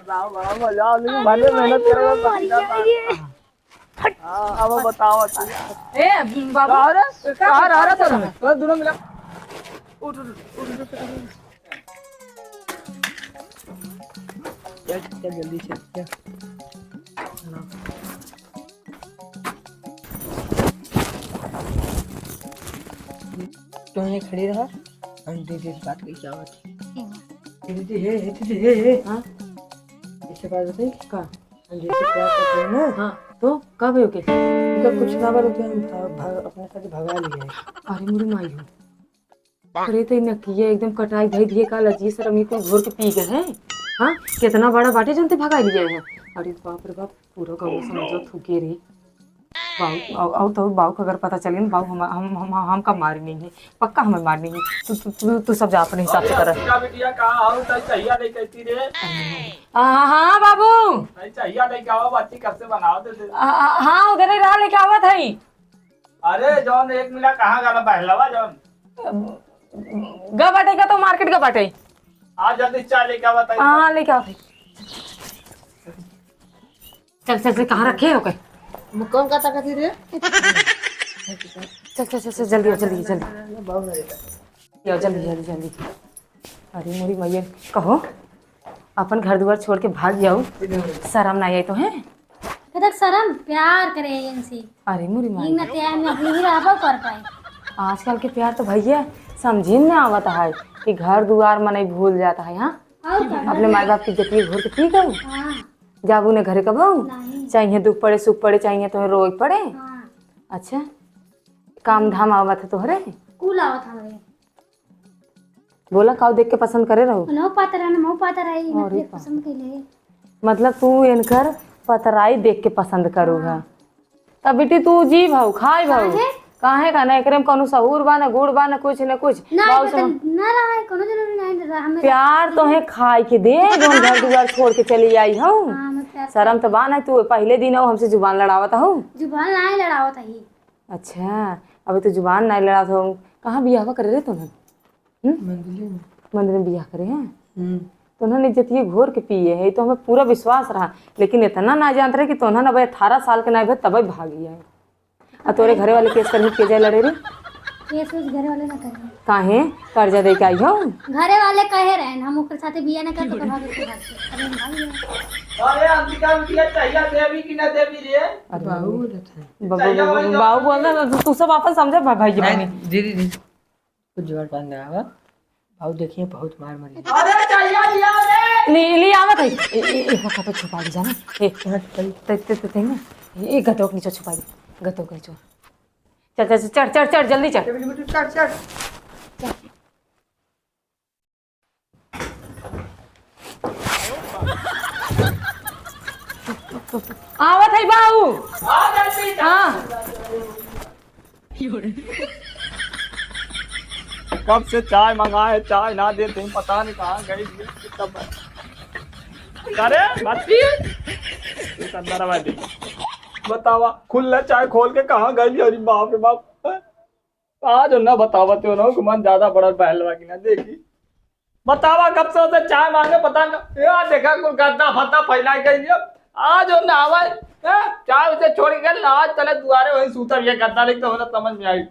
बड़ा मजा आ रही है, भले मेहनत करेगा पसीना अब बताओ ए बाबू कहाँ रह रहा था तुम्हें? बस दोनों मिला उठ उठ उठ उठ चल चल जल्दी चल तो ये खड़ी रहा हम दीदी से बात की क्या बात दीदी हे हाँ इससे बात बताई का हम जैसे प्यार करते हैं ना हाँ तो कब है ओके तो कुछ ना बार ओके हम अपने साथ भगा लिए अरे मेरी माई हो अरे तो नकिया एकदम कटाई भाई दिए का लजी सर अमी को घोर के पी गए हैं हाँ कितना बड़ा बाटे जनते भगा लिए हैं अरे बाप रे बाप पूरा गाँव समझो थूके रे बाऊ तो बाऊ को अगर पता चले ना बाऊ हम का मारी नहीं है पक्का हमें मारनी है तू सब जा अपने हिसाब से कर बिटिया कहाँ आओ तो चाहिए नहीं कहती रे हाँ बाबू नहीं चाहिए नहीं क्या बाती कब से बनाओ दे हाँ उधर ही रहा लेके आवत है अरे जॉन एक मिला कहाँ गाला पहलवा जॉन गा बाटे का तो मार्केट का बाटे आज जल्दी चाय लेके आवा ताई हाँ लेके आओ चल चल चल कहाँ रखे हो के मुकम का तक रे चल चल चल जल्दी जल्दी जल्दी जल्दी जल्दी जल्दी अरे मोरी मैया कहो अपन घर द्वार छोड़ के भाग जाओ शर्म ना आई तो है कदक शर्म प्यार करे इनसे अरे मोरी इन मैया नतिया में अपनी ही रहबो कर पाए आजकल के प्यार तो भैया समझी में आवत है कि घर द्वार मन भूल जाता है हाँ और का अपने माँ बाप की जतिये घोर के पी गए हां जाबू ने घरे कब नहीं चाहिए दुख पड़े सुख पड़े चाहिए तुम्हें रोए पड़े हां अच्छा काम धाम आवत है तोहरे कूल आवत हमरे बोला काऊ देख के पसंद करे रहो नो पातर न मो पातर आई अरे नतिया बाप। पसंद के ले मतलब तू इनकर पतराई देख के पसंद करूगा तब बेटी तू जी भाऊ खाई भाऊ काहे का ना एकरे में कोनो सहूर बा ना गुड़ बा ना कुछ ना कुछ ना बाऊ पता ना रहा है कोनो जरूरी नहीं रहा हमें प्यार तो है खाई के दे जोन घर दुआर छोड़ के चली आई हूँ हां मैं प्यार शर्म तो बा ना तू पहले दिन हो हमसे जुबान लड़ावत हूँ जुबान नहीं लड़ावत है अच्छा अभी तो जुबान नहीं लड़ात हो कहाँ बियाह करे रे तुमने मंदिर में बियाह करे हैं तो उन्होंने इज्जतिये घोर के पिए है तो हमें पूरा विश्वास रहा लेकिन इतना ना जानते रहे कि तो उन्होंने भाई 18 साल के ना भाई तब भागी है और तोरे घरे वाले केस कर के जाए लड़े रे ये सोच घरे वाले ना करे काहे कर्जा दे के आई हो घरे वाले कहे रहे हम ओकर साथे बिया ना कर तो भाग के अरे हम भाग गए अरे अंबिका बिटिया चाहिए देवी कि ना देवी रे बाबू बोल रहा तू सब वापस समझे भाई जी बहनी दीदी कुछ जुगाड़ पान लगा भाव देखिए बहुत मार मारी अरे चाहिए लिया रे ली आवत है एक वक्त तो छुपा दी जाना एक गतों के नीचे छुपा दी गतों के नीचे चल चल चढ़ चढ़ चढ़ जल्दी चढ़ चढ़ आवत है बाबू हाँ कब से चाय मंगाए चाय ना देते पता नहीं कहाँ गई तब अरे बतावा खुला चाय खोल के कहाँ गई अरे बाप रे बाप आज ना बतावा तो ना मन ज्यादा बड़ा पहलवा की ना देखी बतावा कब से उसे चाय मांगे पता नहीं यार देखा कोई गद्दा फद्दा फैला गई आज ना आवा चाय उसे छोड़ के आज चले दुआरे वही सूता ये गद्दा लिखते होना समझ में आई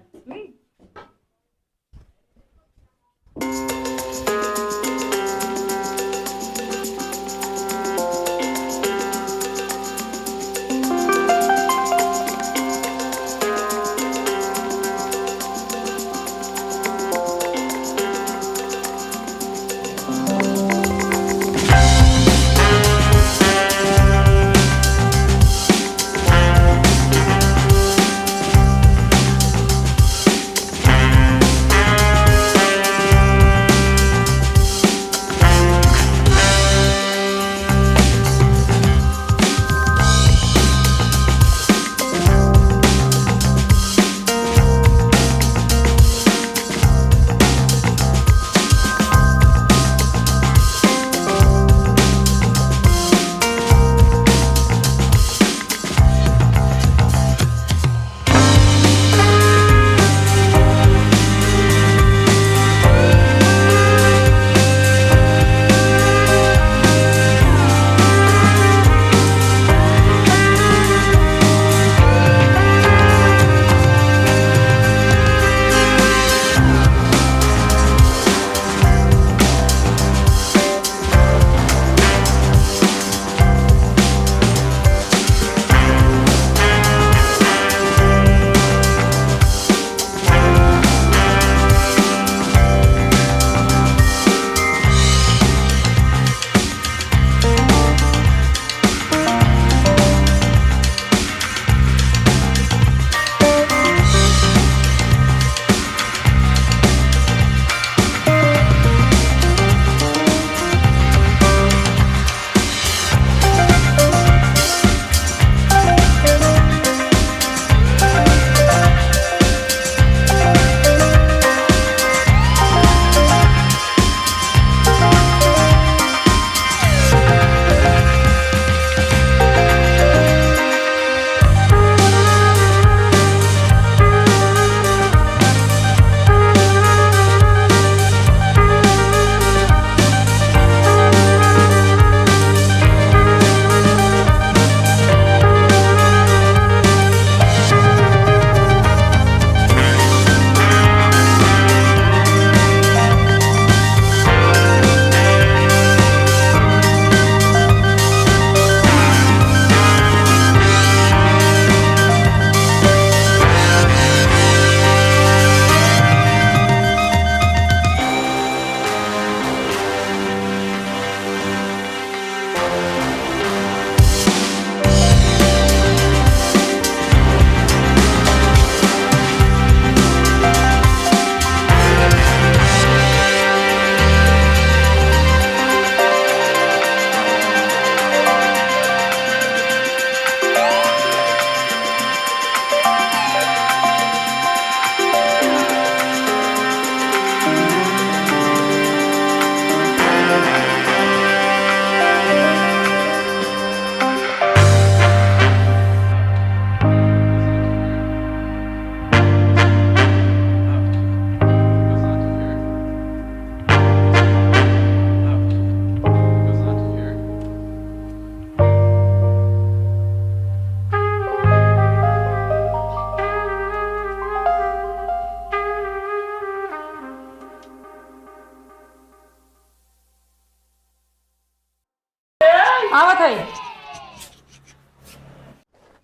आवत है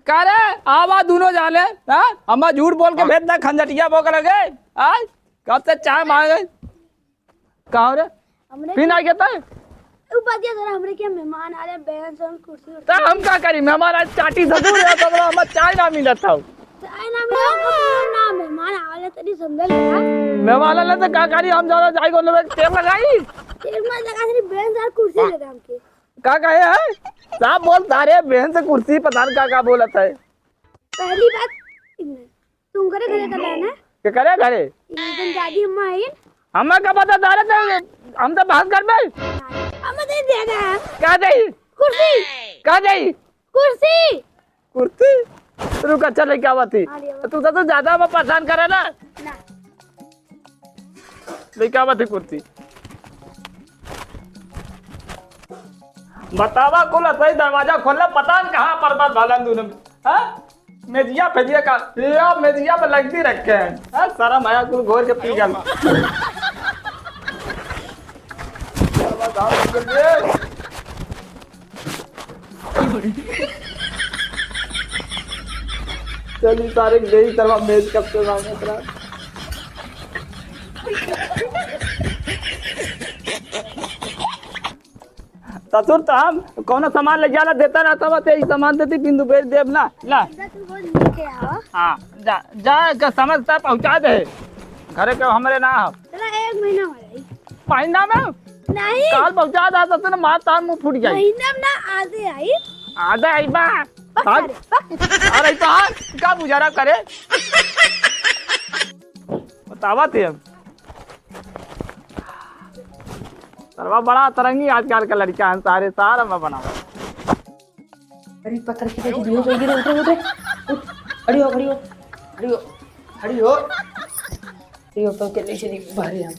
कह रे आवा दोनों जाने हाँ हम झूठ बोल के भेज दे खंजटिया बोक लगे आज कब से चाय मांगे कहा रे हमरे फिर आ गया ऊपर दिया जरा हमरे के मेहमान आ रहे बहन सन कुर्सी तो हम क्या करी मेहमान आज चाटी ससुर है तो हम चाय ना मिला था चाय ना मिला ना मेहमान आले तरी समझ लेना मेहमान ने तो क्या करी हम जाना चाय को लेवे तेल लगाई तेल में लगा तेरी बहन सन कुर्सी लगा हमके क्या कहे है साहब बोल तारे बहन से कुर्सी पता नहीं क्या बोला था पहली बात तुम करे घरे कर ना क्या करे घरे एकदम दादी अम्मा आई हमें क्या पता तारे थे हम तो बात कर में हम दे देगा क्या चाहिए कुर्सी क्या चाहिए कुर्सी कुर्सी रुक अच्छा लेके आवा थी तू तो ज्यादा मैं परेशान करे ना ना लेके आवा थी कुर्सी बतावा कुल सही दरवाजा खोलना पता नहीं कहाँ पर भालन दून हाँ मेजिया फेजिया का ये मेजिया पे लगती रखे हैं हाँ सारा माया कुल घोर के पी गया चलिए सारे यही तरह मेज कब से मांगे तेरा ससुर तो हम कौन सामान ले जाला देता रहता बा ते सामान देती बिंदु बेच देब ना ला तू रोज लेके आओ हाँ जा जा का समय तक पहुँचा दे घरे के हमरे ना हो चला 1 महीना हो गई महीना में नहीं काल पहुँचा दा तो मार तार मुंह फूट जाए महीना में ना आधे आई आधा आई बा अरे तो हाँ क्या गुजारा करे बतावा थे हम सरवा बड़ा तरंगी आजकल का लड़का है सारे सारा मैं बना अरे पत्थर की तेरी बेहोश हो गई रे उठ उठ खड़ी हो खड़ी हो खड़ी हो खड़ी हो खड़ी हो तो के नीचे बाहर यहाँ